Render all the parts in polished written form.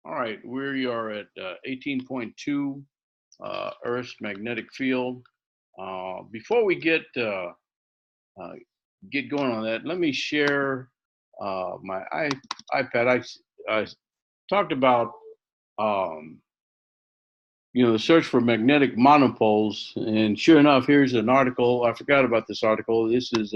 All right, we are at 18.2 Earth's magnetic field. Before we uh, get going on that, let me share my iPad. I talked about um, the search for magnetic monopoles, and sure enough, here's an article. I forgot about this article. This is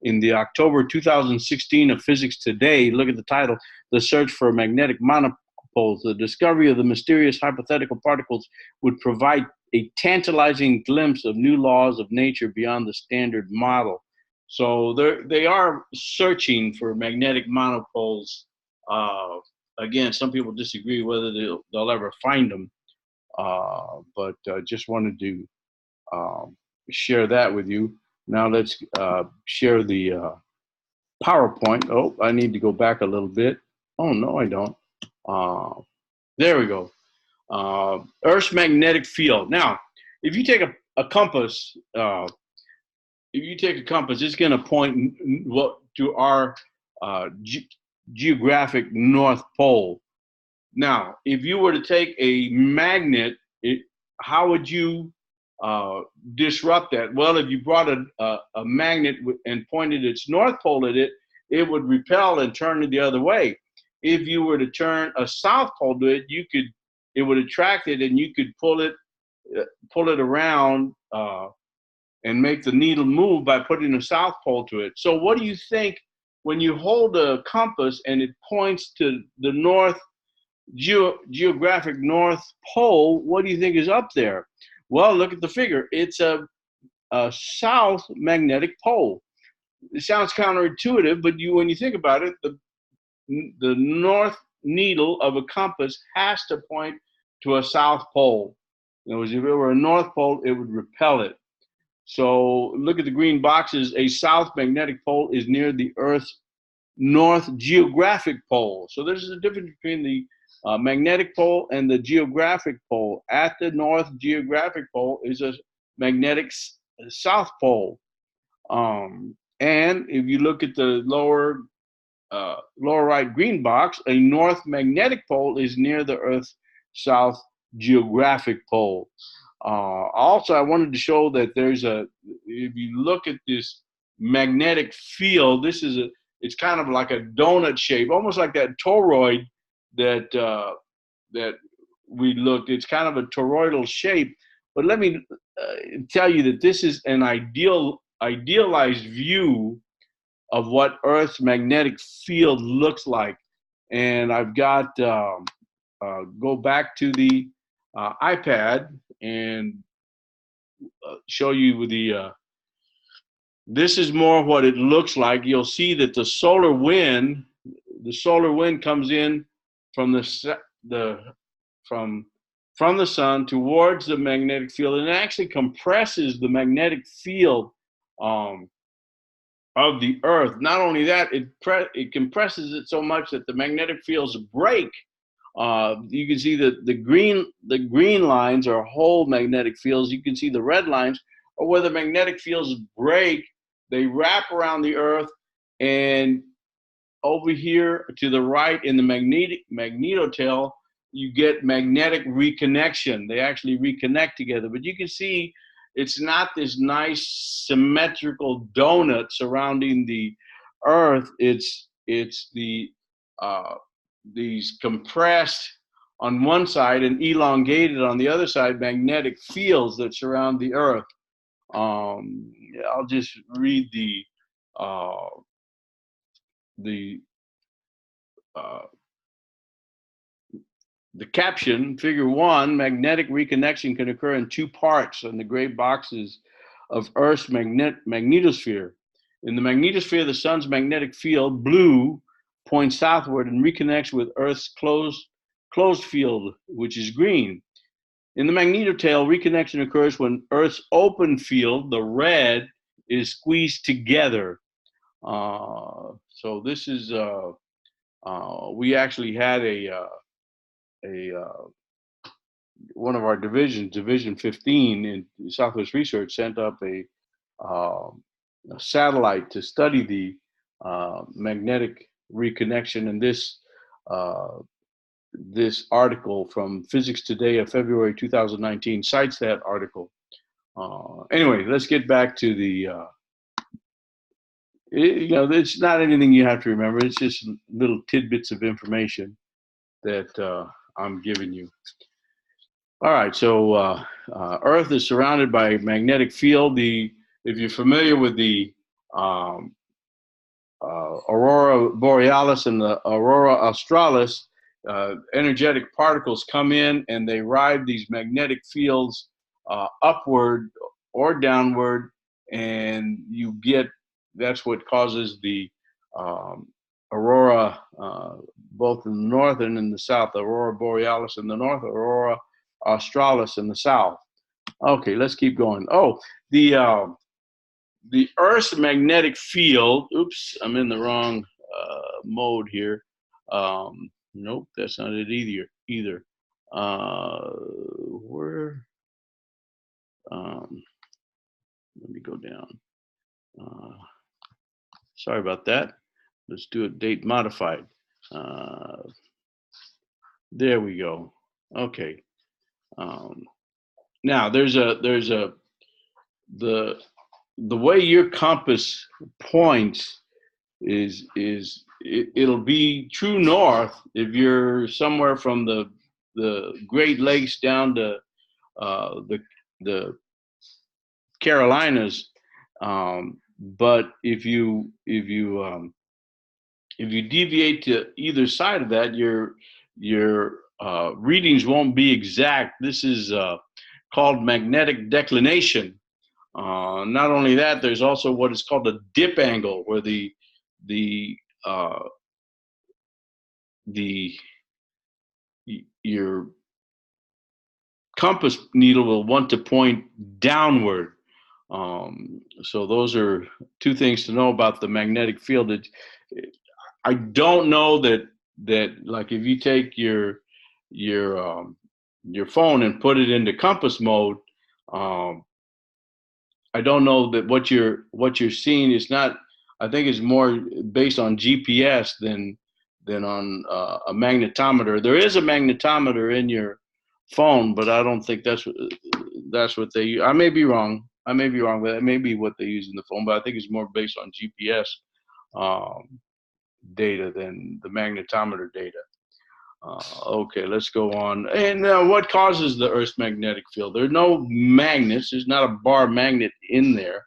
in the October 2016 of Physics Today. Look at the title: "The Search for Magnetic Monopoles. The discovery of the mysterious hypothetical particles would provide a tantalizing glimpse of new laws of nature beyond the standard model." So they are searching for magnetic monopoles. Uh, Again, some people disagree whether they'll ever find them, but just wanted to um, share that with you. Now let's share the PowerPoint. Oh, I need to go back a little bit. Oh, no, I don't. Uh, there we go. Earth's magnetic field. Now, if you take a compass, it's going to point to our geographic North Pole. Now, if you were to take a magnet, how would you uh, disrupt that? Well, if you brought a magnet and pointed its north pole at it, it would repel and turn it the other way. If you were to turn a south pole to it, it would attract it, and you could pull it around and make the needle move by putting a south pole to it. So, what do you think when you hold a compass and it points to the geographic North Pole? What do you think is up there? Well, look at the figure. It's a south magnetic pole. It sounds counterintuitive, but when you think about it, the north needle of a compass has to point to a south pole. In other words, if it were a north pole, it would repel it. So look at the green boxes. A south magnetic pole is near the Earth's north geographic pole. So there's a difference between the magnetic pole and the geographic pole. At the north geographic pole is a magnetic south pole. And if you look at the lower right green box, a north magnetic pole is near the Earth's south geographic pole. Also, I wanted to show that if you look at this magnetic field, it's kind of like a donut shape, almost like that toroid that we looked. It's kind of a toroidal shape. But let me tell you that this is an idealized view of what Earth's magnetic field looks like. And I've got go back to the iPad and show you this is more what it looks like. You'll see that the solar wind comes in from the from from the sun towards the magnetic field, and it actually compresses the magnetic field um, of the Earth. Not only that, it compresses it so much that the magnetic fields break. You can see that the green lines are whole magnetic fields. You can see the red lines are where the magnetic fields break. They wrap around the Earth, and over here to the right in the magnetotail, you get magnetic reconnection. They actually reconnect together. But you can see it's not this nice symmetrical donut surrounding the Earth. It's uh, these compressed on one side and elongated on the other side magnetic fields that surround the Earth. I'll just read uh, the uh, the caption. Figure one: magnetic reconnection can occur in two parts on the gray boxes of Earth's magnetosphere. In the magnetosphere, the sun's magnetic field, blue, points southward and reconnects with Earth's closed field, which is green. In the magnetotail, reconnection occurs when Earth's open field, the red, is squeezed together. So this is we actually had a one of our divisions, Division 15 in Southwest Research, sent up a satellite to study the magnetic reconnection, and this uh, this article from Physics Today of February 2019 cites that article. Anyway, let's get back to the, it's not anything you have to remember. It's just little tidbits of information that I'm giving you. All right, so Earth is surrounded by a magnetic field. If you're familiar with the aurora borealis and the aurora australis, energetic particles come in and they ride these magnetic fields upward or downward, and that's what causes the aurora, both in the north and in the south, aurora borealis in the north, aurora australis in the south. Okay, let's keep going. Oh, the Earth's magnetic field, oops, I'm in the wrong mode here. Nope, that's not it either. Let me go down. Sorry about that. Let's do it date modified. There we go. Okay. Now the way your compass points it'll be true north if you're somewhere from the Great Lakes down to the Carolinas, but if you deviate to either side of that, your readings won't be exact. This is called magnetic declination. Not only that, there's also what is called a dip angle, where your compass needle will want to point downward. So those are two things to know about the magnetic field. I don't know that like if you take your phone and put it into compass mode, I don't know that what you're seeing is not. I think it's more based on GPS than on a magnetometer. There is a magnetometer in your phone, but I don't think that's what they use. I may be wrong, but that may be what they use in the phone. But I think it's more based on GPS data than the magnetometer data. Okay, let's go on. And what causes the Earth's magnetic field? There are no magnets. There's not a bar magnet in there,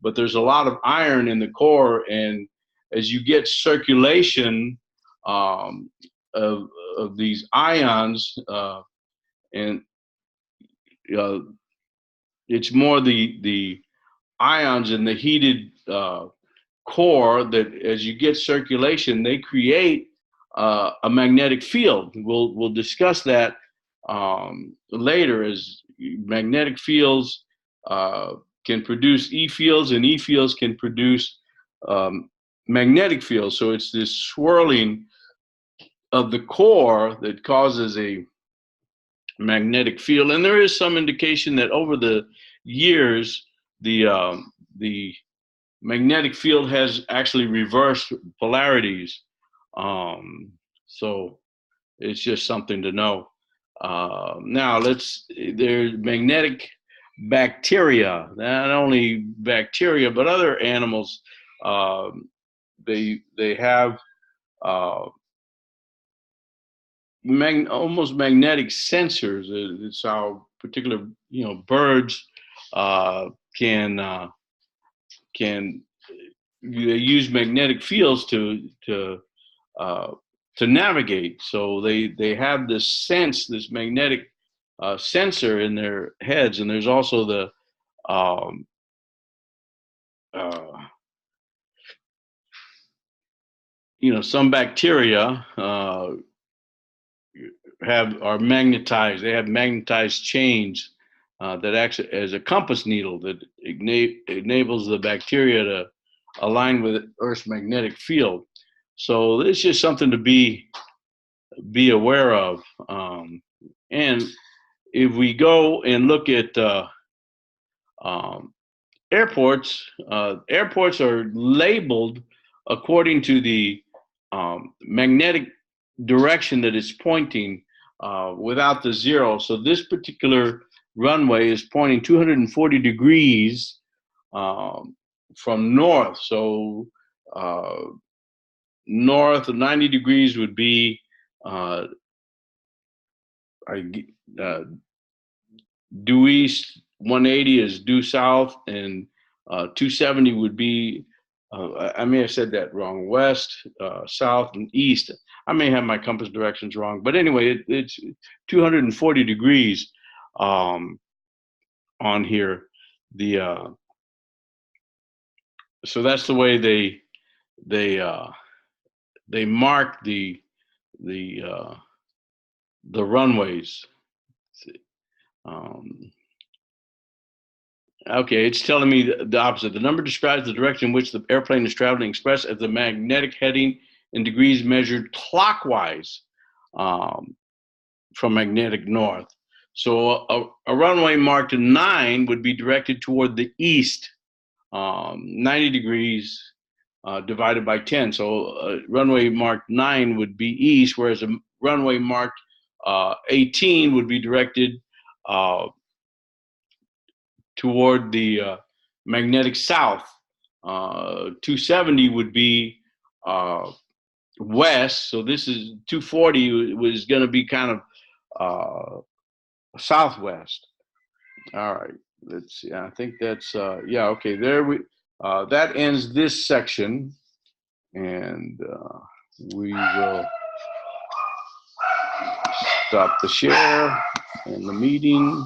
but there's a lot of iron in the core. And as you get circulation of these ions, and it's more the ions in the heated core that, as you get circulation, they create a magnetic field. We'll discuss that later, as magnetic fields can produce E fields, and E fields can produce magnetic fields. So it's this swirling of the core that causes a magnetic field. And there is some indication that over the years, the magnetic field has actually reversed polarities. So it's just something to know. Now there's magnetic bacteria. Not only bacteria, but other animals. They have almost magnetic sensors. It's how particular birds can they use magnetic fields to navigate. So they have this magnetic sensor in their heads, and there's also the some bacteria are magnetized. They have magnetized chains that acts as a compass needle that enables the bacteria to align with Earth's magnetic field. So it's just something to be aware of. And if we go and look at airports, airports are labeled according to the magnetic direction that it's pointing without the zero. So this particular runway is pointing 240 degrees from north. So north of 90 degrees would be due east, 180 is due south, and 270 would be, I may have said that wrong, west, south, and east. I may have my compass directions wrong, but anyway, it's 240 degrees on here. So that's the way they mark the runways. Okay, it's telling me the opposite. The number describes the direction in which the airplane is traveling, expressed as the magnetic heading in degrees measured clockwise from magnetic north. So a runway marked 9 would be directed toward the east, 90 degrees divided by 10. So a runway marked 9 would be east, whereas a runway marked 18 would be directed toward the magnetic south. 270 would be west. So this is 240 was going to be kind of southwest. All right, let's see. I think that's yeah. Okay, there we. That ends this section, and we will stop the share and the meeting.